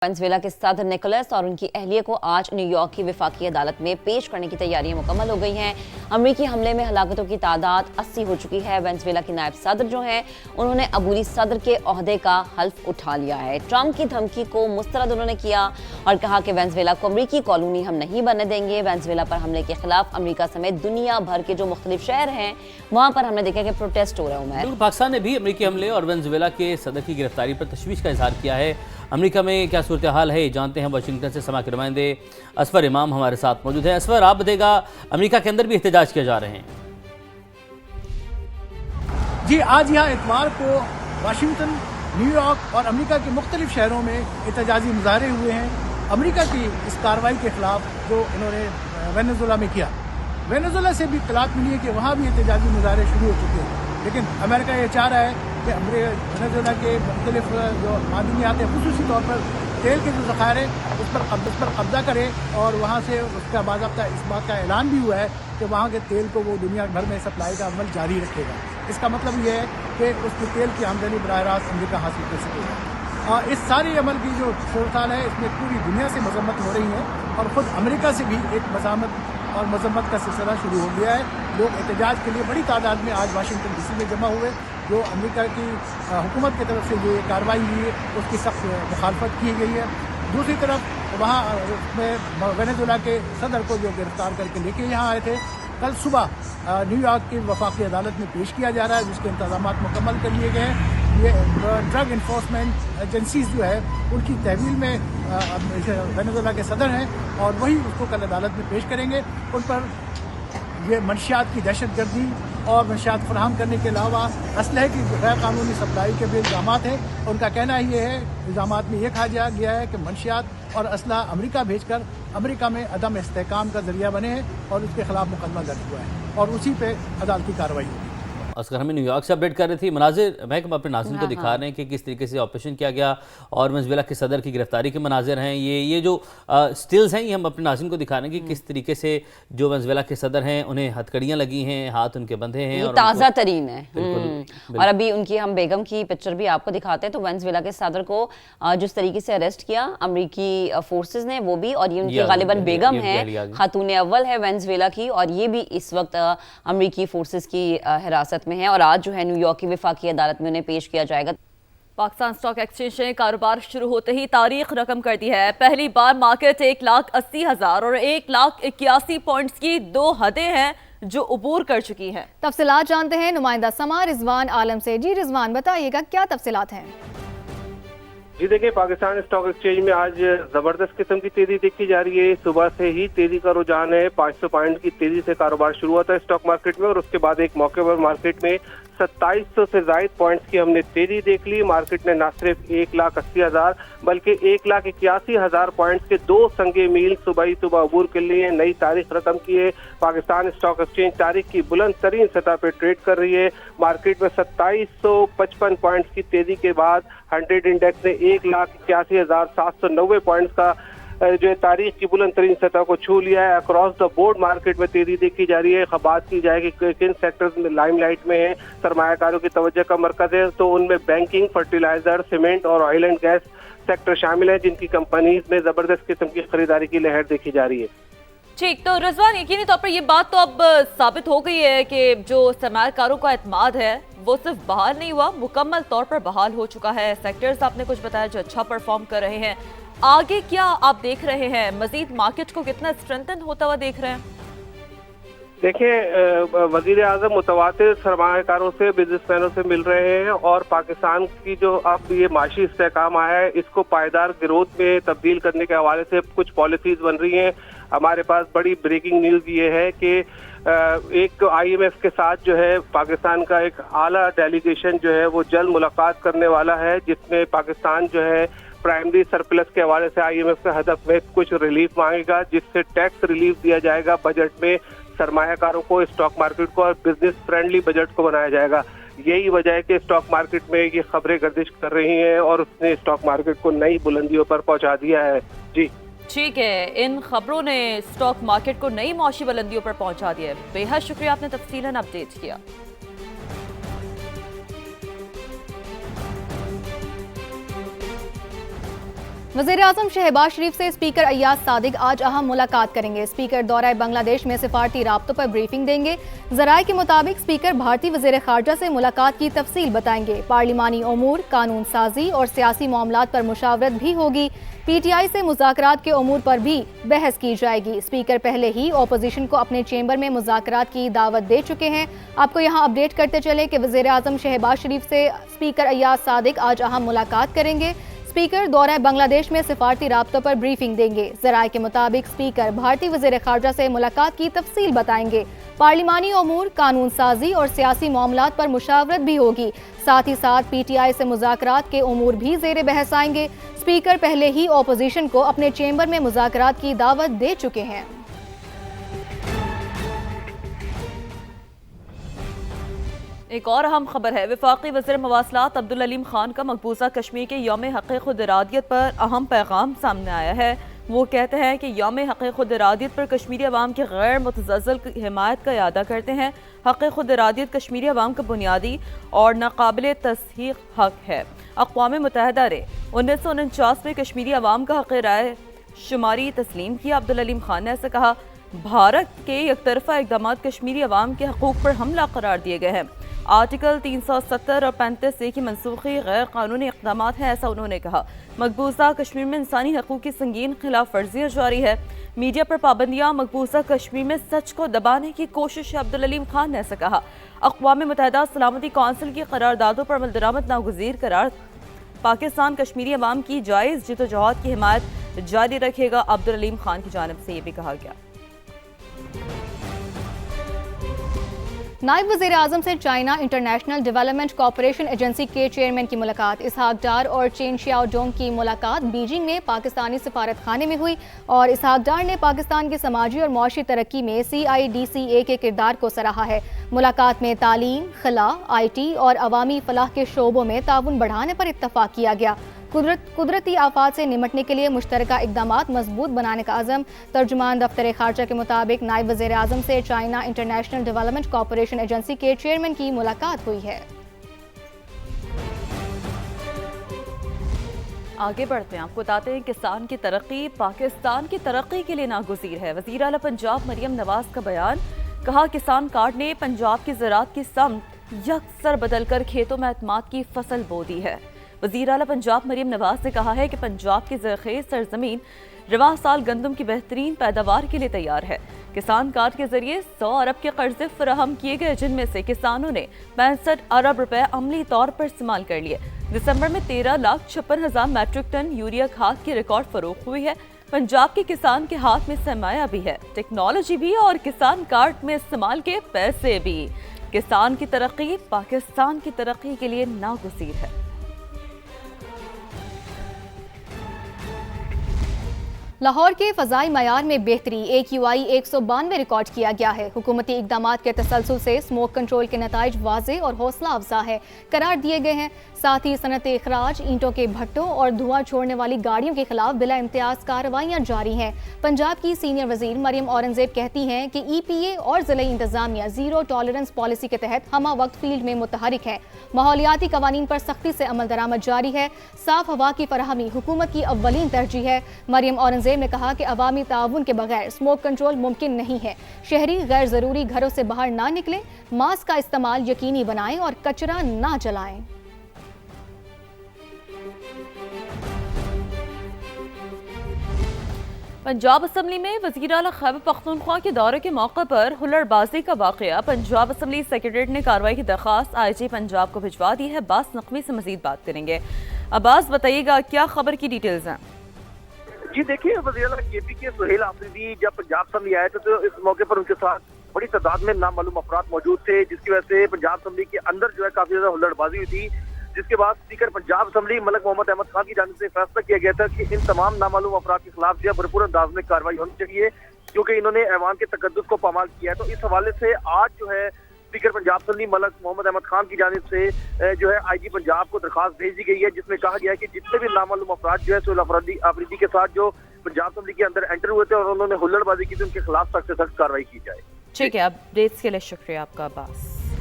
Venezuela के सदर Nicholas और उनकी अहलिया को आज न्यूयॉर्क की वफाकी अदालत में पेश करने की तैयारियां मुकम्मल हो गई हैं। अमरीकी हमले में हलाकतों की तादाद 80 हो चुकी है। वेनेजुएला के नायब सदर जो हैं उन्होंने अबूरी सदर के ओहदे का हल्फ उठा लिया है। ट्रंप की धमकी को मुस्तरद उन्होंने किया और कहा कि वेनेजुएला को अमरीकी कॉलोनी हम नहीं बनने देंगे। वेनेजुएला पर हमले के खिलाफ अमरीका समेत दुनिया भर के जो मुख्तलिफ शहर हैं वहाँ पर हमने देखा कि प्रोटेस्ट हो रहे हैं। पाकिस्तान ने भी अमरीकी हमले और वेनेजुएला के सदर की गिरफ्तारी पर तशवीश का इजहार किया है। अमेरिका में क्या सूरत हाल है जानते हैं। वाशिंगटन से समा के नुमाइंदे असफर इमाम हमारे साथ मौजूद हैं। असफर, आप बताइएगा, अमेरिका के अंदर भी एहतजाज किए जा रहे हैं। जी, आज यहाँ इतवार को वाशिंगटन, न्यूयॉर्क और अमेरिका के मुख्तलिफ शहरों में एहतजाजी मुजाहरे हुए हैं अमेरिका की इस कार्रवाई के खिलाफ जो इन्होंने वेनेजुएला में किया। वेनेजुएला से भी इत्तलात मिली है कि वहाँ भी एहतजाजी मुजाहरे शुरू हो चुके हैं, लेकिन अमेरिका ये चाह रहा है कि वेनेजुएला के मुख्तलिफ जो मादनियात हैं, खुसूसी तौर पर तेल के जो ज़खायर हैं उस पर कब्जा करे और वहाँ से उसका बाज़ाब्ता इस बात का ऐलान भी हुआ है कि वहाँ के तेल को वो दुनिया भर में सप्लाई का अमल जारी रखेगा। इसका मतलब ये है कि उसके तेल की आमदनी बराह रास्त अमरीका हासिल कर सकेगा। और इस सारे अमल की जो सूरत है इसमें पूरी दुनिया से मजम्मत हो रही है और ख़ुद अमेरिका से भी एक मज़ामत और मजम्मत का सिलसिला शुरू हो गया है। लोग एहतजाज के लिए बड़ी तादाद में आज वाशिंगटन डीसी में जमा हुए। जो अमेरिका की हुकूमत की तरफ से जो ये कार्रवाई हुई है उसकी सख्त मुखालफत की गई है। दूसरी तरफ वहाँ में वेनेजुएला के सदर को जो गिरफ्तार करके लेके यहाँ आए थे, कल सुबह न्यूयॉर्क की वफाकी अदालत में पेश किया जा रहा है, जिसके इंतजाम मुकम्मल कर लिए गए हैं। ये ड्रग इन्फोर्समेंट एजेंसीज जो है उनकी तहवील में वेनेजुएला के सदर हैं और वही उसको कल अदालत में पेश करेंगे। उन पर ये मंशियात की दहशत गर्दी और मंशियात फराहम करने के अलावा असलहे की गैर कानूनी सप्लाई के भी इल्ज़ाम हैं। उनका कहना ये है, इल्ज़ाम में ये कहा गया है कि मंशियात और असलहा अमेरिका भेजकर अमेरिका में अदम इस्तेहकाम का जरिया बने हैं और उसके खिलाफ मुकदमा दर्ज हुआ है और उसी पे अदालती कार्रवाई होगी। असगर हमें न्यूयॉर्क से अपडेट कर रही थी। मनाजिर महकमा अपने नाज़रीन को दिखा रहे हैं कि किस तरीके से ऑपरेशन किया गया और वेनेजुएला के सदर की गिरफ्तारी के मनाजिर हैं। ये जो स्टिल्स हैं ये हम अपने नाज़रीन को दिखा रहे हैं कि किस तरीके से जो वेनेजुएला के सदर हैं उन्हें हथकड़ियाँ लगी हैं, हाथ उनके बंधे हैं और ताज़ा तरीन है। और अभी उनकी हम बेगम की पिक्चर भी आपको दिखाते हैं। तो वेनेजुएला के सदर को जिस तरीके से अरेस्ट किया अमरीकी फोर्सेज ने, वो भी, और ये उनकी गालिबन बेगम है, खातून अव्वल है वेनेजुएला की, और ये भी इस वक्त अमरीकी फोर्सेज की हिरासत में है और आज जो है न्यूयॉर्क की वफाकी अदालत में उन्हें पेश किया जाएगा। पाकिस्तान स्टॉक एक्सचेंज ने कारोबार शुरू होते ही तारीख रकम कर दी है। पहली बार मार्केट 1,80,000 और 1,81 पॉइंट्स की दो हदें हैं जो उबूर कर चुकी हैं। तफसीलात जानते हैं नुमाइंदा समा रिजवान आलम से। जी रिजवान, बताइएगा क्या तफसीलात हैं? जी देखिए, पाकिस्तान स्टॉक एक्सचेंज में आज जबरदस्त किस्म की तेजी देखी जा रही है। सुबह से ही तेजी का रुझान है। 500 पॉइंट की तेजी से कारोबार शुरू हुआ था स्टॉक मार्केट में और उसके बाद एक मौके पर मार्केट में 2700 से ज्यादा पॉइंट्स की हमने तेजी देख ली। मार्केट ने न सिर्फ 1,80,000 बल्कि 1,81,000 पॉइंट्स के दो संगे मील सुबह ही सुबह अबूर कर लिए। नई तारीख रकम की है। पाकिस्तान स्टॉक एक्सचेंज तारीख की बुलंद तरीन सतह पर ट्रेड कर रही है। मार्केट में 2755 पॉइंट्स की तेजी के बाद 100 इंडेक्स ने 1,81,790 पॉइंट्स का जो है तारीख की बुलंद तरीन सतह को छू लिया है। अक्रॉस द बोर्ड मार्केट में तेजी देखी जा रही है। बात की जाए कि किन सेक्टर्स में लाइमलाइट में है, सरमायाकारों की तवज्जो का मरकज है, तो उनमें बैंकिंग, फर्टिलाइजर, सीमेंट और ऑयल एंड गैस सेक्टर शामिल है, जिनकी कंपनीज में जबरदस्त किस्म की खरीदारी की लहर देखी जा रही है। ठीक, तो रिजवान, यकीनी तौर पर ये बात तो अब साबित हो गई है कि जो सरमायाकारों का एतमाद है वो सिर्फ बहाल नहीं हुआ, मुकम्मल तौर पर बहाल हो चुका है। सेक्टर्स आपने कुछ बताया जो अच्छा परफॉर्म कर रहे हैं। आगे क्या आप देख रहे हैं? मजीद मार्केट को कितना स्ट्रेंथन होता हुआ देख रहे हैं? देखिए, वजीर आजम मुतवातिर सरमायाकारों से, बिजनेसमैनों से मिल रहे हैं और पाकिस्तान की जो अब ये माशी इस्तेहकाम आया है इसको पायदार ग्रोथ में तब्दील करने के हवाले से कुछ पॉलिसीज बन रही हैं। हमारे पास बड़ी ब्रेकिंग न्यूज़ ये है कि एक IMF के साथ जो है पाकिस्तान का एक आला डेलीगेशन जो है वो जल्द मुलाकात करने वाला है, जिसमें पाकिस्तान जो है प्राइमरी सरप्लस के हवाले से IMF के हदफ में कुछ रिलीफ मांगेगा, जिससे टैक्स रिलीफ दिया जाएगा बजट में। सरमायाकारों को, स्टॉक मार्केट को और बिजनेस फ्रेंडली बजट को बनाया जाएगा। यही वजह है कि स्टॉक मार्केट में ये खबरें गर्दिश कर रही हैं और उसने स्टॉक मार्केट को नई बुलंदियों पर पहुंचा दिया है। जी ठीक है, इन खबरों ने स्टॉक मार्केट को नई मौसी बुलंदियों पर पहुंचा दिया है। बेहद शुक्रिया, आपने तफसीलन अपडेट किया। वज़ीर-ए-आज़म शहबाज शरीफ से स्पीकर अय्याज सादिक आज अहम मुलाकात करेंगे। स्पीकर दौरा बांग्लादेश में सिफारती राब्तों पर ब्रीफिंग देंगे। ज़राए के मुताबिक स्पीकर भारतीय वज़ीर ख़ारजा से मुलाकात की तफसील बताएंगे। पार्लिमानी उमूर, कानून साजी और सियासी मामलात पर मुशावरत भी होगी। PTI से मुज़ाकरात के उमूर पर भी बहस की जाएगी। स्पीकर पहले ही अपोजिशन को अपने चेंबर में मुज़ाकरात की दावत दे चुके हैं। आपको यहाँ अपडेट करते चले कि वज़ीर-ए-आज़म शहबाज शरीफ से स्पीकर अय्याज सादिक आज अहम मुलाकात करेंगे। स्पीकर दौरा बांग्लादेश में सिफारती राब्तों पर ब्रीफिंग देंगे। ज़राए के मुताबिक स्पीकर भारतीय वज़ीर ख़ारजा से मुलाकात की तफसील बताएंगे। पार्लिमानी उमूर, कानून साजी और सियासी मामलात पर मुशावरत भी होगी। साथ ही साथ PTI से मुज़ाकरात के उमूर भी ज़ेरे बहस आएंगे। स्पीकर पहले ही अपोजिशन को अपने चेंबर में मुज़ाकरात की दावत दे चुके हैं। एक और अहम खबर है, वफाकी वज़ीर मवासलात अब्दुल अलीम खान का मकबूजा कश्मीर के यौम हक़ खुद इरादियत पर अहम पैगाम सामने आया है। वो कहते हैं कि यौम हक़ खुद इरादियत पर कश्मीरी अवाम की गैर मुतज़ल्ज़ल हिमायत का इरादा करते हैं। हक़ खुद इरादियत कश्मीरी अवाम का बुनियादी और नाकाबिल तस्दीक़ हक़ है। अक़वाम मुत्तहिदा ने 1949 में कश्मीरी अवाम का हक़ राय शुमारी तस्लीम किया। अब्दुल अलीम खान ने ऐसे कहा, भारत के एकतरफ़ा इक़दाम कश्मीरी अवाम के हकूक़ पर हमला करार दिए गए हैं। आर्टिकल 370 और 35A की मनसूखी गैर कानूनी इक़दाम है, ऐसा उन्होंने कहा। मकबूजा कश्मीर में इंसानी हकूक़ की संगीन खिलाफ वर्जियाँ जारी है। मीडिया पर पाबंदियाँ मकबूजा कश्मीर में सच को दबाने की कोशिश है। अब्दुल अलीम खान ने ऐसा कहा। अक़वाम मुत्तहिदा सलामती कौंसिल की करारदादों पर अमल दरामद नागुज़ीर करार पाकिस्तान कश्मीरी अवाम की जायज़ जिद्दोजहद की हिमायत जारी रखेगा। अब्दुल अलीम खान की जानिब से ये भी कहा गया। नायब वज़ीर-ए-आज़म से China international development corporation agency के चेयरमैन की मुलाकात। इसहाक डार और चेन शियाओडोंग की मुलाकात बीजिंग में पाकिस्तानी सिफारत खाने में हुई और इसहाक डार ने पाकिस्तान की समाजी और मुआशी तरक्की में CIDCA के किरदार को सराहा है। मुलाकात में तालीम, खला, IT और अवामी फलाह के शोबों में ताउन बढ़ाने पर इत्तफाक किया गया। कुदरती आफात से निमटने के लिए मुश्तरका इक़दामात मजबूत बनाने का अज़म। तर्जुमान दफ्तर ख़ारजा के मुताबिक नायब वज़ीर-ए-आज़म से China international development corporation agency के चेयरमैन की मुलाकात हुई है। आगे बढ़ते हैं, आपको बताते हैं किसान की तरक्की पाकिस्तान की तरक्की के लिए नागुज़ीर है। वज़ीर आला पंजाब मरियम नवाज का बयान, कहा किसान कार्ड ने पंजाब की ज़राअत की समत यकसर बदल कर खेतों में एतमाद की फसल बो दी है। वज़ीर आला पंजाब मरियम नवाज ने कहा है कि पंजाब की ज़रख़ेज़ सरज़मीन रवां साल गंदम की बेहतरीन पैदावार के लिए तैयार है। किसान कार्ड के जरिए 100 अरब के कर्जे फराहम किए गए, जिनमें से किसानों ने 65 अरब रुपए अमली तौर पर इस्तेमाल कर लिए। दिसंबर में 13,56,000 मैट्रिक टन यूरिया खाद की रिकॉर्ड फरोख्त हुई है। पंजाब के किसान के हाथ में सरमाया भी है, टेक्नोलॉजी भी और किसान कार्ड में इस्तेमाल के पैसे भी। किसान की तरक्की पाकिस्तान की तरक्की के लिए नागुज़ीर है। लाहौर के फ़ज़ाई मयार में बेहतरी, AQI 192 रिकॉर्ड किया गया है। हुकूमती इक़दामात के तसलसल से स्मोक कंट्रोल के नताइज वाज़े और हौसला अफजा है करार दिए गए हैं। साथ ही सनत इखराज, ईंटों के भट्टों और धुआं छोड़ने वाली गाड़ियों के खिलाफ बिला इम्तियाज़ कार्रवाइयाँ जारी हैं। पंजाब की सीनियर वज़ीर मरियम औरंगज़ेब कहती हैं कि EPA और ज़िला इंतज़ामिया ज़ीरो टॉलरेंस पॉलिसी के तहत हमा वक्त फील्ड में मुतहरिक है। माहौलियाती कवानीन पर सख्ती से अमल दरामद जारी है। साफ हवा की फराहमी हुकूमत की अव्वलीन तरजीह है। मरियम औरंगज़ेब ने कहा कि अवामी ताउन के बगैर स्मोक कंट्रोल मुमकिन नहीं है। शहरी गैर ज़रूरी घरों से बाहर ना निकलें, मास्क का इस्तेमाल यकीनी बनाएं और कचरा ना जलाएं। पंजाब असम्बली में वज़ीर आला खैबर पख्तूनख्वा के दौरे के मौके पर हुल्लड़बाजी का वाक़या। पंजाब असम्बली सेक्रेटरीट ने कार्रवाई की दरख्वास्त IG पंजाब को भिजवा दी है। अब्बास नकवी से मजीद बात करेंगे। अब्बास, बताइएगा क्या खबर की डिटेल्स हैं? जी देखिए, वज़ीर आला KP के सुहेल आफरीदी जब पंजाब असम्बली आए थे तो इस मौके पर उनके साथ बड़ी तादाद में नामालूम अफराद मौजूद थे, जिसकी वजह से पंजाब असम्बली के अंदर जो है काफी ज्यादा हुल्लड़बाजी हुई थी। जिसके बाद स्पीकर पंजाब असम्बली मलिक मोहम्मद अहमद खान की जानिब से फैसला किया गया था कि इन तमाम नामालूम अफराद के खिलाफ जो है भरपूर अंदाज में कार्रवाई होनी चाहिए, क्योंकि इन्होंने ऐवान के तकद्दुस को पामाल किया है। तो इस हवाले से आज जो है स्पीकर पंजाब असम्बली मलिक मोहम्मद अहमद खान की जानिब से जो है IG पंजाब को दरखास्त भेजी गई है, जिसमें कहा गया है कि जितने भी नामालूम अफराद जो है सुहेल आफरीदी के साथ जो पंजाब असम्बली के अंदर एंटर हुए थे और उन्होंने हुल्लड़बाजी की थी, उनके खिलाफ सख्त से सख्त कार्रवाई की जाए। ठीक है, अपडेट्स के लिए शुक्रिया आपका अब्बास।